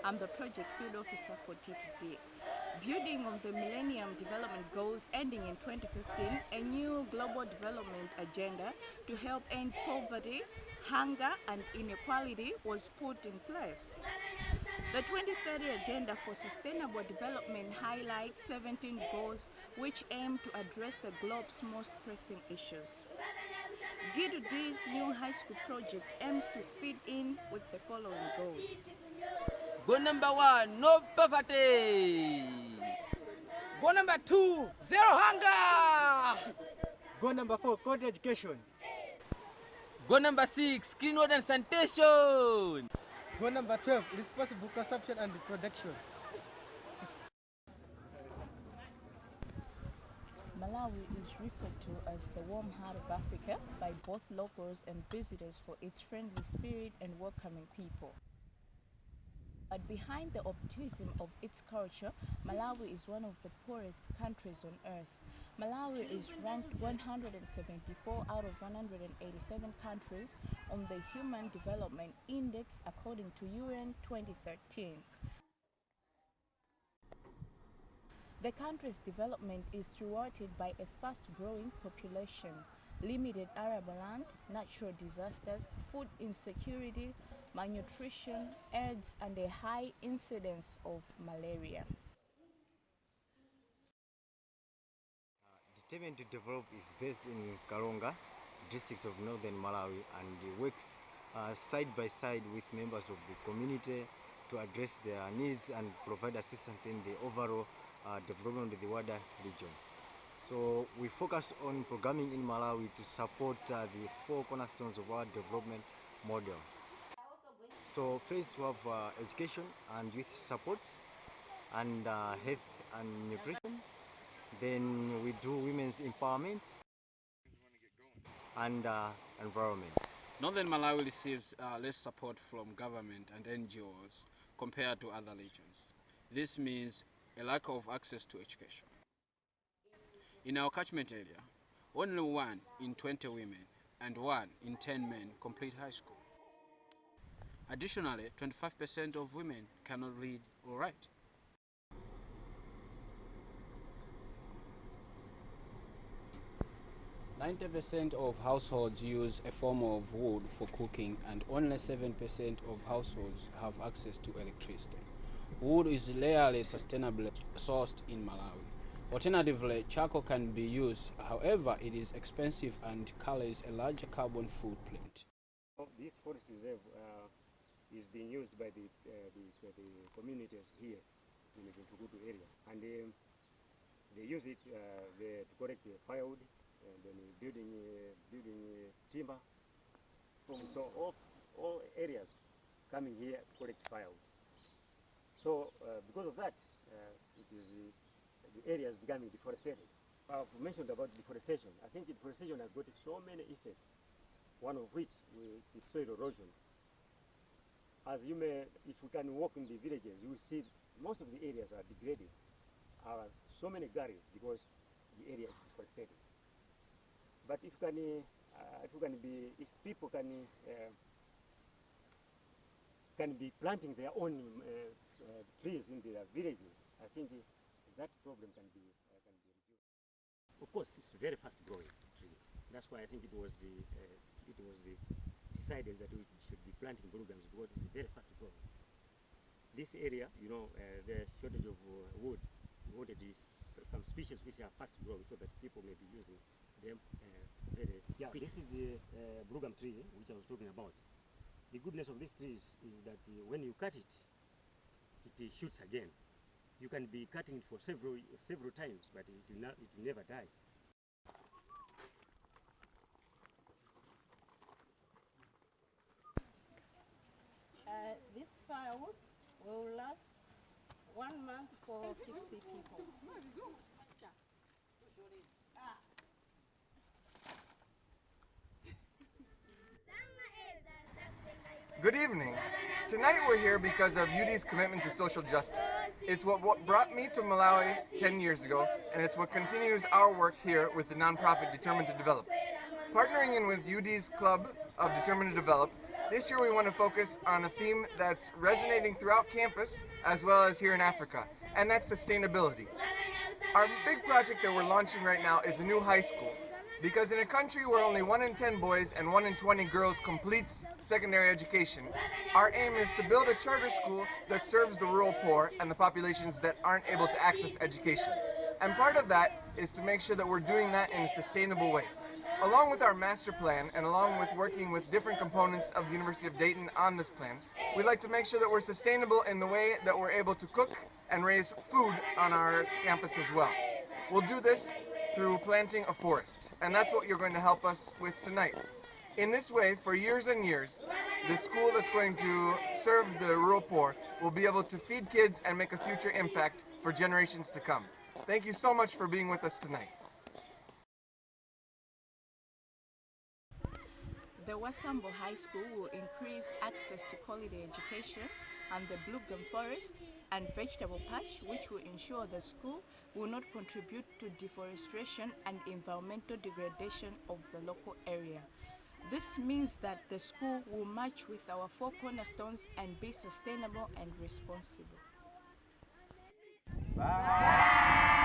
I'm the project field officer for TTD. Building on the Millennium Development Goals ending in 2015, a new global development agenda to help end poverty, hunger, and inequality was put in place. The 2030 Agenda for Sustainable Development highlights 17 goals which aim to address the globe's most pressing issues. D2D's new high school project aims to fit in with the following goals. Goal number 1, no poverty. Goal number 2, zero hunger. Goal number 4, quality education. Goal number 6, clean water and sanitation. Goal number 12, responsible consumption and production. Malawi is referred to as the warm heart of Africa by both locals and visitors for its friendly spirit and welcoming people. But behind the optimism of its culture, Malawi is one of the poorest countries on earth. Malawi is ranked 174 out of 187 countries on the Human Development Index according to UN 2013. The country's development is thwarted by a fast-growing population, limited arable land, natural disasters, food insecurity, malnutrition, AIDS, and a high incidence of malaria. Determined to Develop is based in Karonga, district of northern Malawi, and works side by side with members of the community to address their needs and provide assistance in the overall development of the wider region. So we focus on programming in Malawi to support the 4 cornerstones of our development model. So first we have education and youth support and health and nutrition. Then we do women's empowerment and environment. Northern Malawi receives less support from government and NGOs compared to other regions. This means a lack of access to education. In our catchment area, only 1 in 20 women and 1 in 10 men complete high school. Additionally, 25% of women cannot read or write. %90 of households use a form of wood for cooking, and only 7% of households have access to electricity. Wood is rarely sustainably sourced in Malawi. Alternatively, charcoal can be used. However, it is expensive and carries a larger carbon footprint. This forest reserve is being used by the communities here in the Tukutu area, and they use it to collect the firewood and then building timber. So all areas coming here to collect firewood. So because of that, the area is becoming deforested. I've mentioned about deforestation. I think deforestation has got so many effects, one of which is soil erosion. As you may, if you can walk in the villages, you will see most of the areas are degraded. So many gullies because the area is deforested. But if people can be planting their own trees in their villages, I think that problem can be reduced. Of course, it's very fast growing tree. That's why I think it was decided that we should be planting bulgams because it's very fast growing. This area, you know, the shortage of wood. We wanted some species which are fast growing so that people may be using them very. Yeah, this is the bulgam tree which I was talking about. The goodness of this tree is that when you cut it, it shoots again. You can be cutting it for several times, but it will never die. This firewood will last 1 month for 50 people. Good evening. Tonight we're here because of UD's commitment to social justice. It's what brought me to Malawi 10 years ago, and it's what continues our work here with the nonprofit Determined to Develop. Partnering in with UD's Club of Determined to Develop, This year we want to focus on a theme that's resonating throughout campus as well as here in Africa, and that's sustainability. Our big project that we're launching right now is a new high school, because in a country where only 1 in 10 boys and 1 in 20 girls completes secondary education, our aim is to build a charter school that serves the rural poor and the populations that aren't able to access education. And part of that is to make sure that we're doing that in a sustainable way. Along with our master plan and along with working with different components of the University of Dayton on this plan, we'd like to make sure that we're sustainable in the way that we're able to cook and raise food on our campus as well. We'll do this through planting a forest, and that's what you're going to help us with tonight. In this way, for years and years, the school that's going to serve the rural poor will be able to feed kids and make a future impact for generations to come. Thank you so much for being with us tonight. The Wasambo High School will increase access to quality education, and the Blue Gum Forest and Vegetable Patch, which will ensure the school will not contribute to deforestation and environmental degradation of the local area. This means that the school will match with our 4 cornerstones and be sustainable and responsible. Bye.